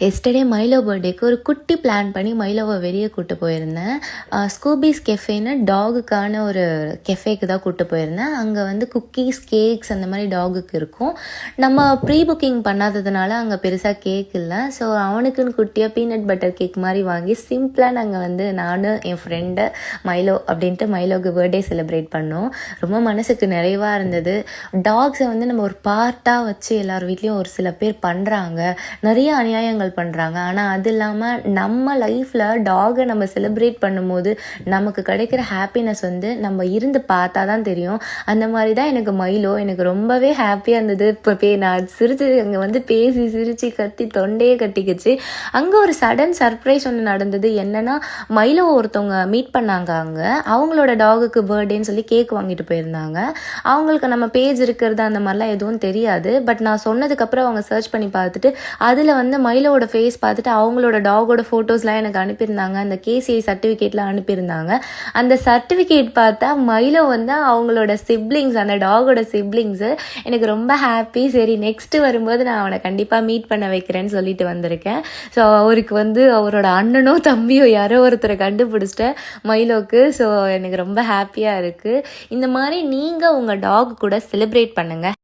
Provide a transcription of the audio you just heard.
Yesterday Milo பர்த்டேக்கு ஒரு குட்டி பிளான் பண்ணி மைலோவை வெளியே கூட்டு போயிருந்தேன். ஸ்கூபீஸ் கெஃபேன்னு டாகுக்கான ஒரு கெஃபேக்கு தான் கூட்டு போயிருந்தேன். அங்கே வந்து குக்கீஸ், கேக்ஸ் அந்த மாதிரி டாகுக்கு இருக்கும். நம்ம ப்ரீ புக்கிங் பண்ணாததுனால அங்கே பெருசாக கேக் இல்லை. ஸோ அவனுக்குன்னு குட்டியாக பீனட் பட்டர் கேக் மாதிரி வாங்கி சிம்பிளாக நாங்கள் வந்து நானும் என் ஃப்ரெண்டு மைலோ அப்படின்ட்டு மைலோவுக்கு பர்த்டே செலிப்ரேட் பண்ணோம். ரொம்ப மனசுக்கு நிறைவாக இருந்தது. டாக்ஸை வந்து நம்ம ஒரு பார்ட்டாக வச்சு எல்லார் வீட்லேயும் ஒரு சில பேர் பண்ணுறாங்க, நிறைய அநியாயங்கள் பண்ணுறாங்க. ஆனால் அது இல்லாமல் நம்ம லைஃப்பில் டாகை நம்ம செலிப்ரேட் பண்ணும்போது நமக்கு கிடைக்கிற ஹாப்பினஸ் வந்து நம்ம இருந்து பார்த்தா தான் தெரியும். அந்த மாதிரி தான் எனக்கு மைலோ எனக்கு ரொம்பவே ஹாப்பியாக இருந்தது. இப்போ நான் சிரிச்சு அங்கே வந்து பேசி சிரித்து கத்தி தொண்டையே கட்டிக்கிச்சு. அங்கே ஒரு சடன் சர்ப்ரைஸ் ஒன்று நடந்தது. என்னென்னா மைலோ ஒருத்தவங்க மீட் பண்ணாங்க. அங்கே அவங்களோட டாகுக்கு பர்த்டேன்னு சொல்லி கேக் வாங்கிட்டு போயிருந்தாங்க. அவங்களுக்கு நம்ம பேஜ் இருக்கிறது அந்த மாதிரிலாம் எதுவும் தெரியாது. பட் நான் சொன்னதுக்கப்புறம் அவங்க சர்ச் பண்ணி பார்த்துட்டு அதில் வந்து மைலோவோட ஃபேஸ் பார்த்துட்டு அவங்களோட டாகோட ஃபோட்டோஸ்லாம் எனக்கு அனுப்பியிருந்தாங்க. அந்த கேசிஐ சர்டிஃபிகேட்லாம் அனுப்பியிருந்தாங்க. அந்த சர்டிஃபிகேட் பார்த்தா மைலோ வந்து அவங்களோட சிப்ளிங்ஸ், அந்த டாகோட சிப்ளிங்ஸு. எனக்கு ரொம்ப ஹாப்பி. சரி, நெக்ஸ்ட்டு வரும்போது நான் அவனை கண்டிப்பாக மீட் பண்ண வைக்கிறேன்னு சொல்லிட்டு வந்திருக்கேன். ஸோ அவருக்கு வந்து அவரோட அண்ணனோ தம்பியோ யாரோ ஒருத்தரை கண்டுபிடிச்சிட்டேன் மைலோக்கு. ஸோ எனக்கு ரொம்ப ஹாப்பியாக இருக்குது. இந்த மாதிரி நீங்கள் உங்கள் டாக் கூட செலிப்ரேட் பண்ணுங்கள்.